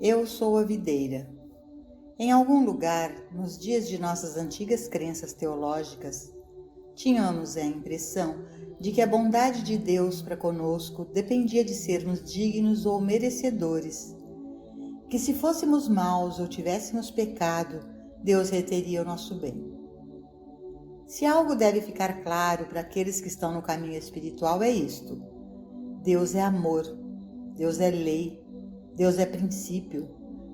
Eu sou a videira. Em algum lugar, nos dias de nossas antigas crenças teológicas, tínhamos a impressão de que a bondade de Deus para conosco dependia de sermos dignos ou merecedores, que se fôssemos maus ou tivéssemos pecado, Deus reteria o nosso bem. Se algo deve ficar claro para aqueles que estão no caminho espiritual é isto: Deus é amor, Deus é lei, Deus é princípio,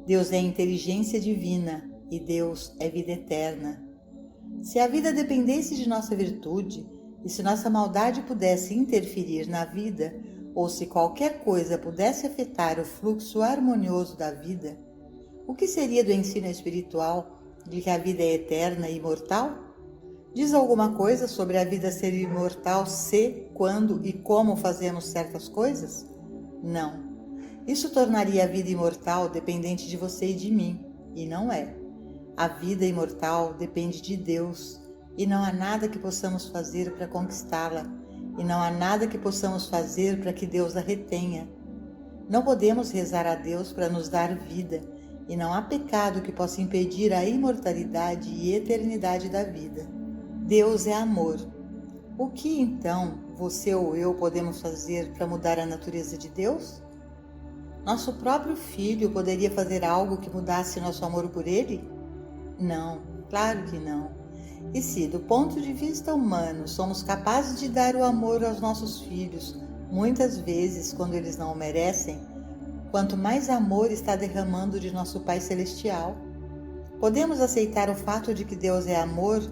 Deus é inteligência divina e Deus é vida eterna. Se a vida dependesse de nossa virtude e se nossa maldade pudesse interferir na vida, ou se qualquer coisa pudesse afetar o fluxo harmonioso da vida, o que seria do ensino espiritual de que a vida é eterna e imortal? Diz alguma coisa sobre a vida ser imortal se, quando e como fazemos certas coisas? Não. Isso tornaria a vida imortal dependente de você e de mim, e não é. A vida imortal depende de Deus, e não há nada que possamos fazer para conquistá-la, e não há nada que possamos fazer para que Deus a retenha. Não podemos rezar a Deus para nos dar vida, e não há pecado que possa impedir a imortalidade e eternidade da vida. Deus é amor. O que então você ou eu podemos fazer para mudar a natureza de Deus? Nosso próprio filho poderia fazer algo que mudasse nosso amor por ele? Não, claro que não. E se, do ponto de vista humano, somos capazes de dar o amor aos nossos filhos, muitas vezes quando eles não o merecem, quanto mais amor está derramando de nosso Pai Celestial. Podemos aceitar o fato de que Deus é amor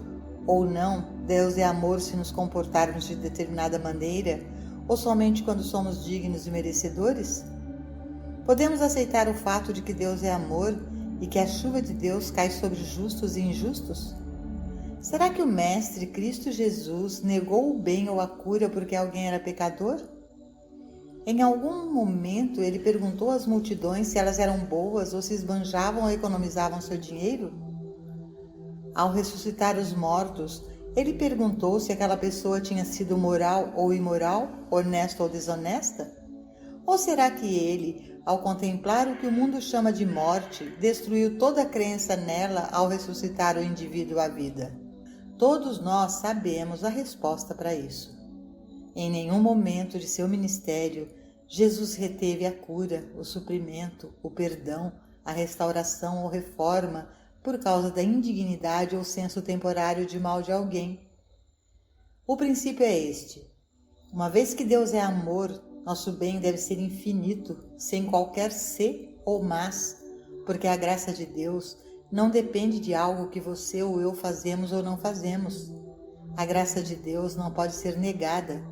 ou não? Deus é amor se nos comportarmos de determinada maneira ou somente quando somos dignos e merecedores? Podemos aceitar o fato de que Deus é amor e que a chuva de Deus cai sobre justos e injustos? Será que o Mestre Cristo Jesus negou o bem ou a cura porque alguém era pecador? Em algum momento ele perguntou às multidões se elas eram boas ou se esbanjavam ou economizavam seu dinheiro? Ao ressuscitar os mortos, ele perguntou se aquela pessoa tinha sido moral ou imoral, honesta ou desonesta? Ou será que ele, ao contemplar o que o mundo chama de morte, destruiu toda a crença nela ao ressuscitar o indivíduo à vida? Todos nós sabemos a resposta para isso. Em nenhum momento de seu ministério, Jesus reteve a cura, o suprimento, o perdão, a restauração ou reforma por causa da indignidade ou senso temporário de mal de alguém. O princípio é este: uma vez que Deus é amor, nosso bem deve ser infinito, sem qualquer se ou mas, porque a graça de Deus não depende de algo que você ou eu fazemos ou não fazemos. A graça de Deus não pode ser negada.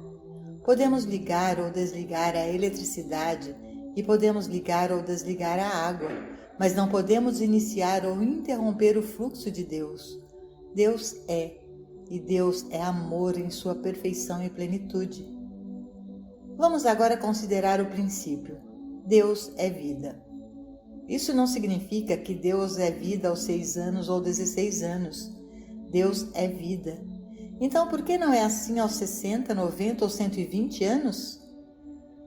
Podemos ligar ou desligar a eletricidade e podemos ligar ou desligar a água, mas não podemos iniciar ou interromper o fluxo de Deus. Deus é, e Deus é amor em sua perfeição e plenitude. Vamos agora considerar o princípio. Deus é vida. Isso não significa que Deus é vida aos 6 anos ou 16 anos. Deus é vida. Então, por que não é assim aos 60, 90 ou 120 anos?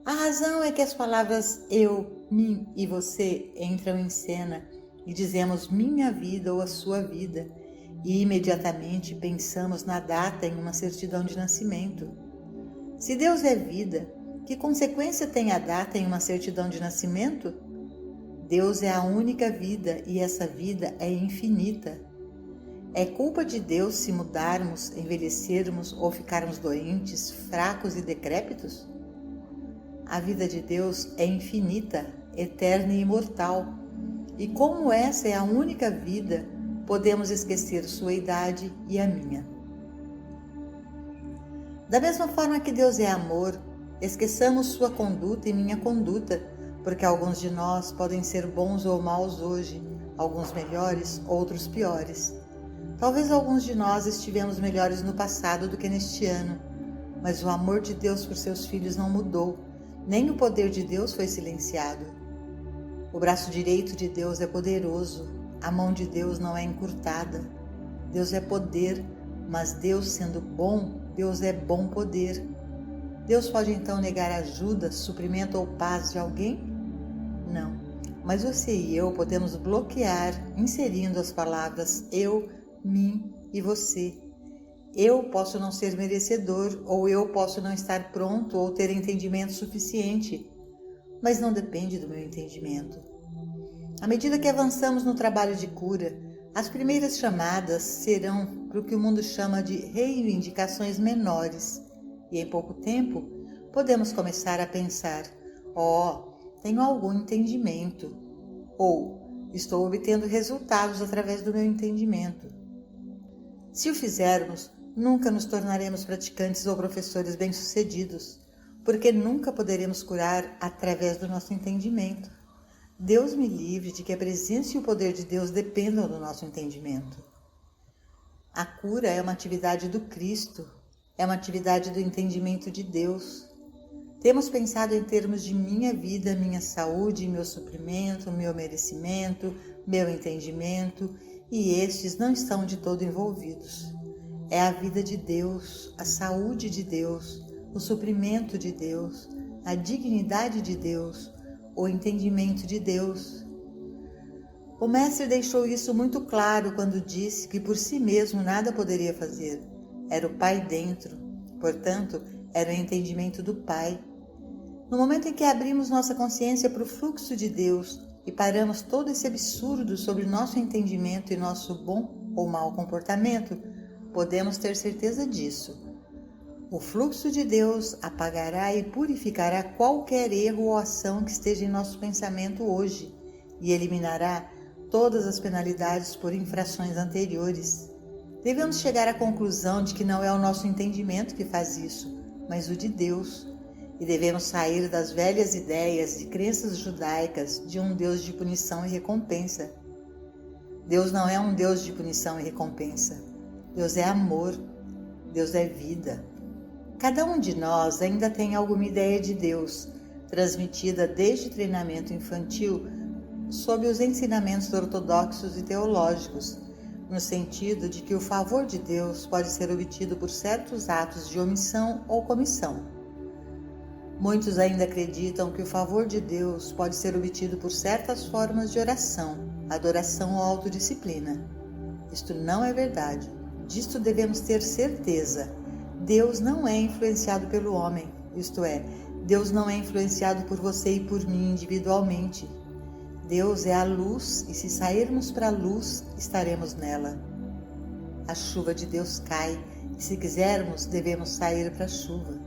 A razão é que as palavras eu, mim e você entram em cena e dizemos minha vida ou a sua vida, e imediatamente pensamos na data em uma certidão de nascimento. Se Deus é vida, que consequência tem a data em uma certidão de nascimento? Deus é a única vida e essa vida é infinita. É culpa de Deus se mudarmos, envelhecermos ou ficarmos doentes, fracos e decrépitos? A vida de Deus é infinita, eterna e imortal. E como essa é a única vida, podemos esquecer sua idade e a minha. Da mesma forma que Deus é amor, esqueçamos sua conduta e minha conduta, porque alguns de nós podem ser bons ou maus hoje, alguns melhores, outros piores. Talvez alguns de nós estivemos melhores no passado do que neste ano, mas o amor de Deus por seus filhos não mudou, nem o poder de Deus foi silenciado. O braço direito de Deus é poderoso, a mão de Deus não é encurtada. Deus é poder, mas Deus sendo bom, Deus é bom poder. Deus pode então negar ajuda, suprimento ou paz de alguém? Não. mas você e eu podemos bloquear inserindo as palavras eu, mim e você. Eu posso não ser merecedor, ou eu posso não estar pronto ou ter entendimento suficiente, mas não depende do meu entendimento. À medida que avançamos no trabalho de cura, as primeiras chamadas serão para o que o mundo chama de reivindicações menores, e em pouco tempo podemos começar a pensar: tenho algum entendimento, ou estou obtendo resultados através do meu entendimento. Se o fizermos, nunca nos tornaremos praticantes ou professores bem-sucedidos, porque nunca poderemos curar através do nosso entendimento. Deus me livre de que a presença e o poder de Deus dependam do nosso entendimento. A cura é uma atividade do Cristo, é uma atividade do entendimento de Deus. Temos pensado em termos de minha vida, minha saúde, meu suprimento, meu merecimento, meu entendimento, e estes não estão de todo envolvidos. É a vida de Deus, a saúde de Deus, o suprimento de Deus, a dignidade de Deus, o entendimento de Deus. O Mestre deixou isso muito claro quando disse que por si mesmo nada poderia fazer. Era o Pai dentro, portanto, era o entendimento do Pai. No momento em que abrimos nossa consciência para o fluxo de Deus e paramos todo esse absurdo sobre nosso entendimento e nosso bom ou mau comportamento, podemos ter certeza disso. O fluxo de Deus apagará e purificará qualquer erro ou ação que esteja em nosso pensamento hoje e eliminará todas as penalidades por infrações anteriores. Devemos chegar à conclusão de que não é o nosso entendimento que faz isso, mas o de Deus. E devemos sair das velhas ideias e crenças judaicas de um Deus de punição e recompensa. Deus não é um Deus de punição e recompensa. Deus é amor. Deus é vida. Cada um de nós ainda tem alguma ideia de Deus, transmitida desde o treinamento infantil sob os ensinamentos ortodoxos e teológicos, no sentido de que o favor de Deus pode ser obtido por certos atos de omissão ou comissão. Muitos ainda acreditam que o favor de Deus pode ser obtido por certas formas de oração, adoração ou autodisciplina. Isto não é verdade. Disto devemos ter certeza. Deus não é influenciado pelo homem, isto é, Deus não é influenciado por você e por mim individualmente. Deus é a luz e se sairmos para a luz, estaremos nela. A chuva de Deus cai e se quisermos, devemos sair para a chuva.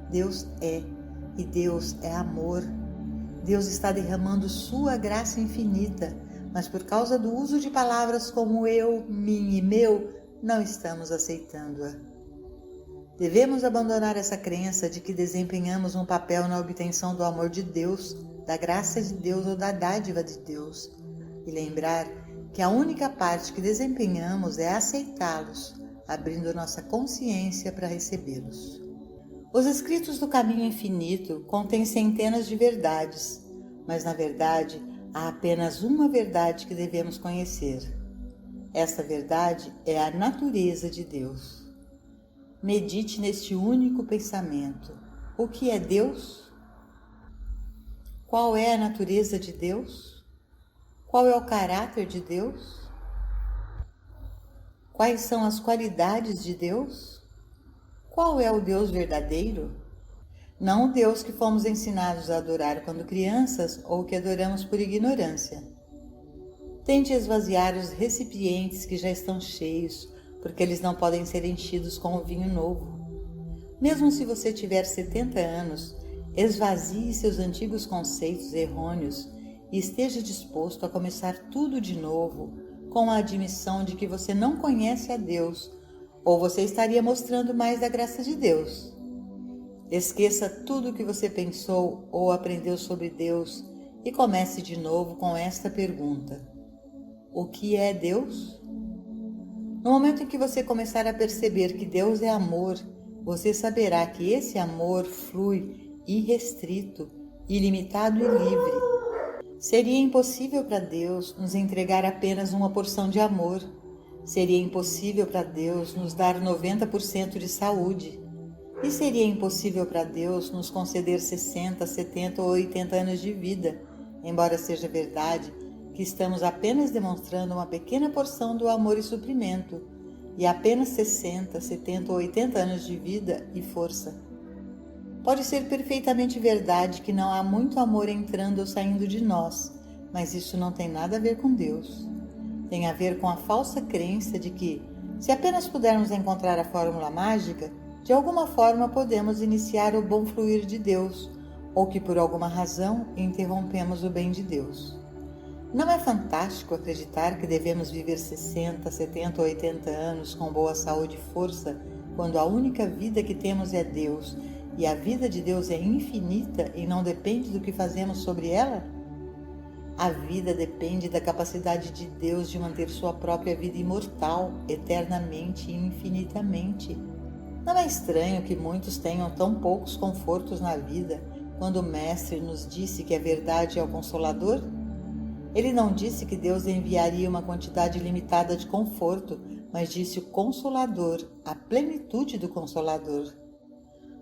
Deus é e Deus é amor. Deus está derramando sua graça infinita, mas por causa do uso de palavras como eu, mim e meu, não estamos aceitando-a. Devemos abandonar essa crença de que desempenhamos um papel na obtenção do amor de Deus, da graça de Deus ou da dádiva de Deus, e lembrar que a única parte que desempenhamos é aceitá-los, abrindo nossa consciência para recebê-los. Os escritos do Caminho Infinito contêm centenas de verdades, mas na verdade há apenas uma verdade que devemos conhecer. Esta verdade é a natureza de Deus. Medite neste único pensamento. O que é Deus? Qual é a natureza de Deus? Qual é o caráter de Deus? Quais são as qualidades de Deus? Qual é o Deus verdadeiro? Não o Deus que fomos ensinados a adorar quando crianças ou que adoramos por ignorância. Tente esvaziar os recipientes que já estão cheios, porque eles não podem ser enchidos com o vinho novo. Mesmo se você tiver 70 anos, esvazie seus antigos conceitos errôneos e esteja disposto a começar tudo de novo, com a admissão de que você não conhece a Deus, ou você estaria mostrando mais da graça de Deus. Esqueça tudo o que você pensou ou aprendeu sobre Deus e comece de novo com esta pergunta: o que é Deus? No momento em que você começar a perceber que Deus é amor, você saberá que esse amor flui irrestrito, ilimitado e livre. Seria impossível para Deus nos entregar apenas uma porção de amor. Seria impossível para Deus nos dar 90% de saúde. E seria impossível para Deus nos conceder 60, 70 ou 80 anos de vida, embora seja verdade que estamos apenas demonstrando uma pequena porção do amor e suprimento, e apenas 60, 70 ou 80 anos de vida e força. Pode ser perfeitamente verdade que não há muito amor entrando ou saindo de nós, mas isso não tem nada a ver com Deus. Tem a ver com a falsa crença de que, se apenas pudermos encontrar a fórmula mágica, de alguma forma podemos iniciar o bom fluir de Deus, ou que por alguma razão interrompemos o bem de Deus. Não é fantástico acreditar que devemos viver 60, 70 ou 80 anos com boa saúde e força, quando a única vida que temos é Deus, e a vida de Deus é infinita e não depende do que fazemos sobre ela? A vida depende da capacidade de Deus de manter sua própria vida imortal, eternamente e infinitamente. Não é estranho que muitos tenham tão poucos confortos na vida, quando o Mestre nos disse que a verdade é o Consolador? Ele não disse que Deus enviaria uma quantidade limitada de conforto, mas disse o Consolador, a plenitude do Consolador.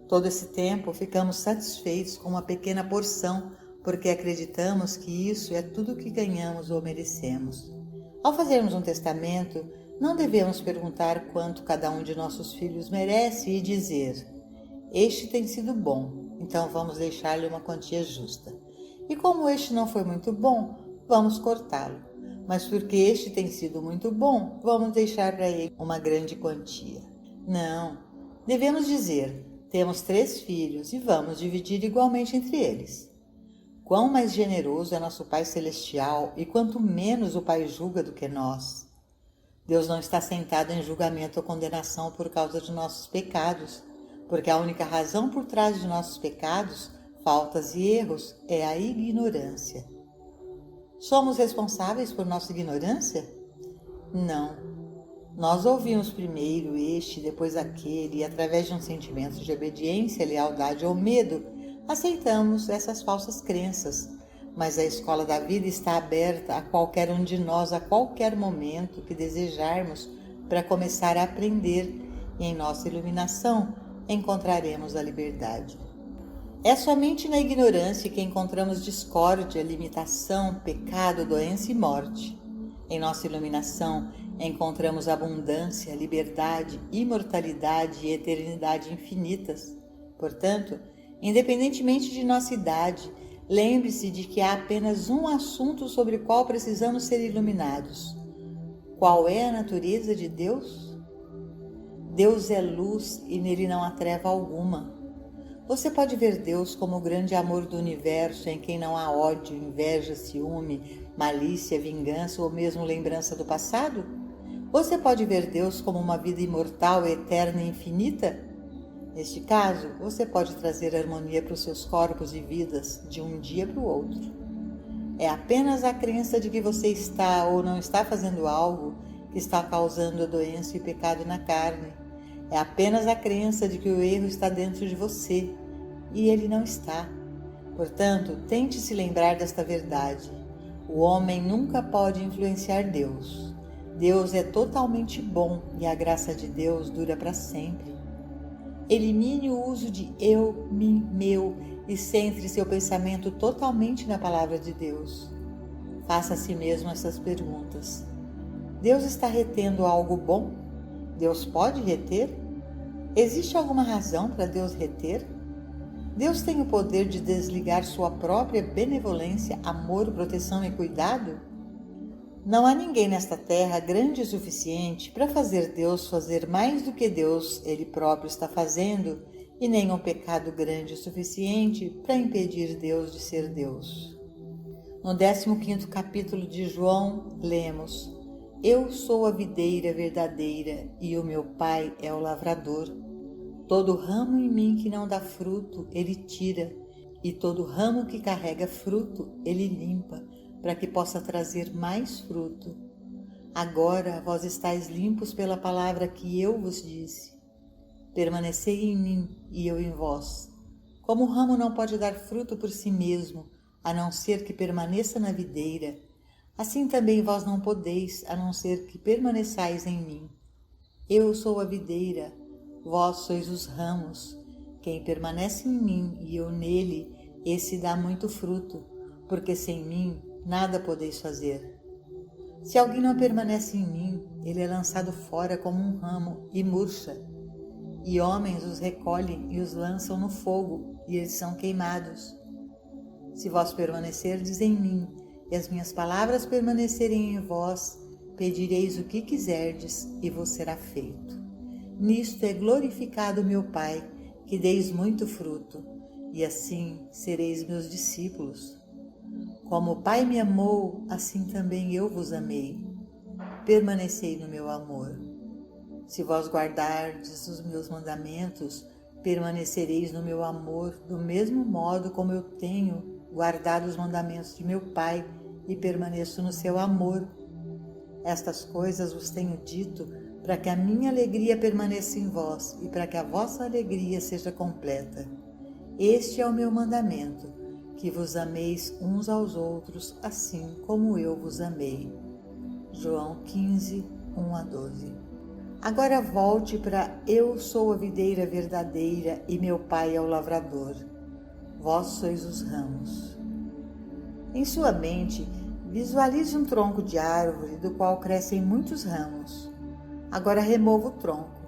Todo esse tempo ficamos satisfeitos com uma pequena porção, porque acreditamos que isso é tudo que ganhamos ou merecemos. Ao fazermos um testamento, não devemos perguntar quanto cada um de nossos filhos merece e dizer: este tem sido bom, então vamos deixar-lhe uma quantia justa. E como este não foi muito bom, vamos cortá-lo. Mas porque este tem sido muito bom, vamos deixar para ele uma grande quantia. Não, devemos dizer: temos 3 filhos e vamos dividir igualmente entre eles. Quão mais generoso é nosso Pai Celestial e quanto menos o Pai julga do que nós. Deus não está sentado em julgamento ou condenação por causa de nossos pecados, porque a única razão por trás de nossos pecados, faltas e erros é a ignorância. Somos responsáveis por nossa ignorância? Não. Nós ouvimos primeiro este, depois aquele, e através de um sentimento de obediência, lealdade ou medo, aceitamos essas falsas crenças, mas a escola da vida está aberta a qualquer um de nós a qualquer momento que desejarmos para começar a aprender, e em nossa iluminação encontraremos a liberdade. É somente na ignorância que encontramos discórdia, limitação, pecado, doença e morte. Em nossa iluminação encontramos abundância, liberdade, imortalidade e eternidade infinitas. Portanto, independentemente de nossa idade, lembre-se de que há apenas um assunto sobre o qual precisamos ser iluminados. Qual é a natureza de Deus? Deus é luz e nele não há treva alguma. Você pode ver Deus como o grande amor do universo, em quem não há ódio, inveja, ciúme, malícia, vingança ou mesmo lembrança do passado? Você pode ver Deus como uma vida imortal, eterna e infinita? Neste caso, você pode trazer harmonia para os seus corpos e vidas de um dia para o outro. É apenas a crença de que você está ou não está fazendo algo que está causando a doença e o pecado na carne. É apenas a crença de que o erro está dentro de você, e ele não está. Portanto, tente se lembrar desta verdade. O homem nunca pode influenciar Deus. Deus é totalmente bom e a graça de Deus dura para sempre. Elimine o uso de eu, mim, meu e centre seu pensamento totalmente na palavra de Deus. Faça a si mesmo essas perguntas. Deus está retendo algo bom? Deus pode reter? Existe alguma razão para Deus reter? Deus tem o poder de desligar sua própria benevolência, amor, proteção e cuidado? Não há ninguém nesta terra grande o suficiente para fazer Deus fazer mais do que Deus ele próprio está fazendo, e nenhum pecado grande o suficiente para impedir Deus de ser Deus. No 15º capítulo de João, lemos: Eu sou a videira verdadeira e o meu Pai é o lavrador. Todo ramo em mim que não dá fruto, ele tira, e todo ramo que carrega fruto, ele limpa, para que possa trazer mais fruto. Agora vós estáis limpos pela palavra que eu vos disse. Permanecei em mim e eu em vós. Como o ramo não pode dar fruto por si mesmo, a não ser que permaneça na videira, assim também vós não podeis, a não ser que permaneçais em mim. Eu sou a videira, vós sois os ramos. Quem permanece em mim e eu nele, esse dá muito fruto, porque sem mim nada podeis fazer. Se alguém não permanece em mim, ele é lançado fora como um ramo e murcha, e homens os recolhem e os lançam no fogo, e eles são queimados. Se vós permanecerdes em mim, e as minhas palavras permanecerem em vós, pedireis o que quiserdes, e vos será feito. Nisto é glorificado meu Pai, que deis muito fruto, e assim sereis meus discípulos. Como o Pai me amou, assim também eu vos amei. Permanecei no meu amor. Se vós guardardes os meus mandamentos, permanecereis no meu amor, do mesmo modo como eu tenho guardado os mandamentos de meu Pai e permaneço no seu amor. Estas coisas vos tenho dito para que a minha alegria permaneça em vós e para que a vossa alegria seja completa. Este é o meu mandamento, que vos ameis uns aos outros, assim como eu vos amei. João 15, 1-12. Agora volte para eu sou a videira verdadeira e meu Pai é o lavrador. Vós sois os ramos. Em sua mente, visualize um tronco de árvore do qual crescem muitos ramos. Agora remova o tronco.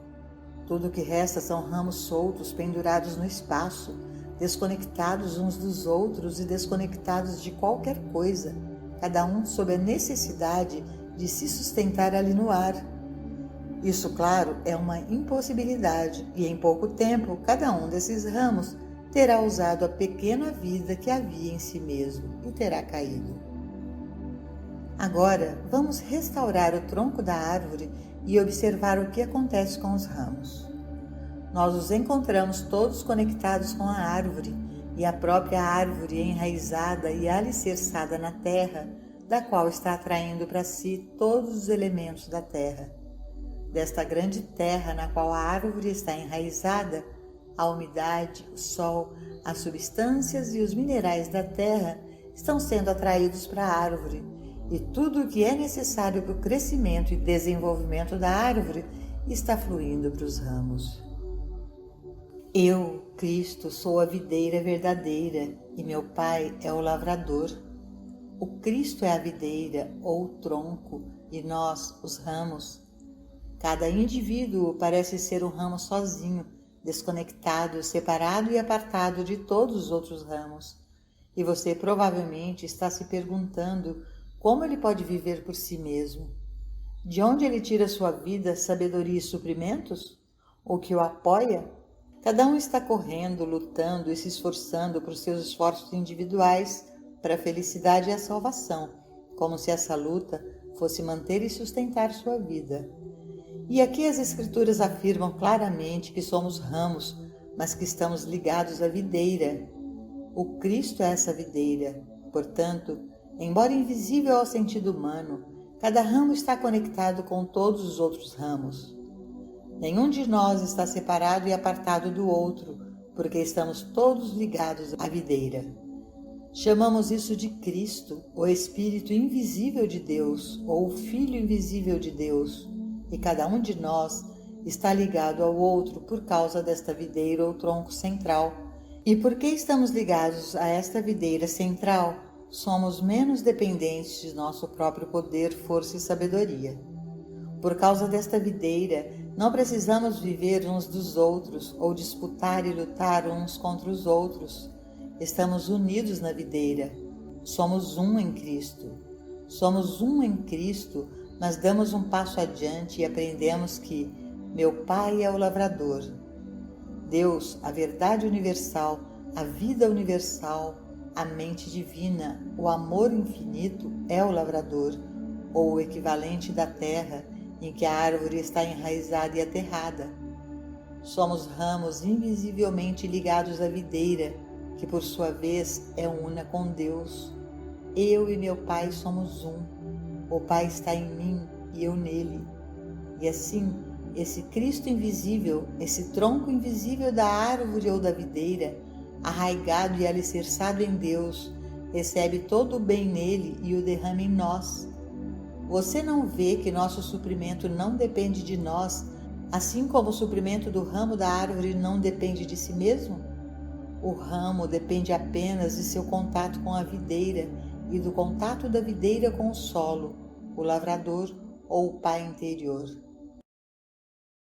Tudo o que resta são ramos soltos pendurados no espaço, desconectados uns dos outros e desconectados de qualquer coisa, cada um sob a necessidade de se sustentar ali no ar. Isso, claro, é uma impossibilidade e em pouco tempo cada um desses ramos terá usado a pequena vida que havia em si mesmo e terá caído. Agora vamos restaurar o tronco da árvore e observar o que acontece com os ramos. Nós os encontramos todos conectados com a árvore e a própria árvore enraizada e alicerçada na terra, da qual está atraindo para si todos os elementos da terra. Desta grande terra na qual a árvore está enraizada, a umidade, o sol, as substâncias e os minerais da terra estão sendo atraídos para a árvore, e tudo o que é necessário para o crescimento e desenvolvimento da árvore está fluindo para os ramos. Eu, Cristo, sou a videira verdadeira e meu Pai é o lavrador. O Cristo é a videira ou o tronco e nós, os ramos. Cada indivíduo parece ser um ramo sozinho, desconectado, separado e apartado de todos os outros ramos. E você provavelmente está se perguntando como ele pode viver por si mesmo. De onde ele tira sua vida, sabedoria e suprimentos? O que o apoia? Cada um está correndo, lutando e se esforçando por seus esforços individuais para a felicidade e a salvação, como se essa luta fosse manter e sustentar sua vida. E aqui as Escrituras afirmam claramente que somos ramos, mas que estamos ligados à videira. O Cristo é essa videira. Portanto, embora invisível ao sentido humano, cada ramo está conectado com todos os outros ramos. Nenhum de nós está separado e apartado do outro, porque estamos todos ligados à videira. Chamamos isso de Cristo, o Espírito invisível de Deus, ou o Filho invisível de Deus. E cada um de nós está ligado ao outro por causa desta videira ou tronco central. E porque estamos ligados a esta videira central, somos menos dependentes de nosso próprio poder, força e sabedoria. Por causa desta videira, não precisamos viver uns dos outros ou disputar e lutar uns contra os outros. Estamos unidos na videira. Somos um em Cristo. Somos um em Cristo, mas damos um passo adiante e aprendemos que meu Pai é o lavrador. Deus, a verdade universal, a vida universal, a mente divina, o amor infinito é o lavrador, ou o equivalente da terra em que a árvore está enraizada e aterrada. Somos ramos invisivelmente ligados à videira, que por sua vez é una com Deus. Eu e meu Pai somos um. O Pai está em mim e eu nele. E assim, esse Cristo invisível, esse tronco invisível da árvore ou da videira, arraigado e alicerçado em Deus, recebe todo o bem nele e o derrama em nós. Você não vê que nosso suprimento não depende de nós, assim como o suprimento do ramo da árvore não depende de si mesmo? O ramo depende apenas de seu contato com a videira e do contato da videira com o solo, o lavrador ou o pai interior.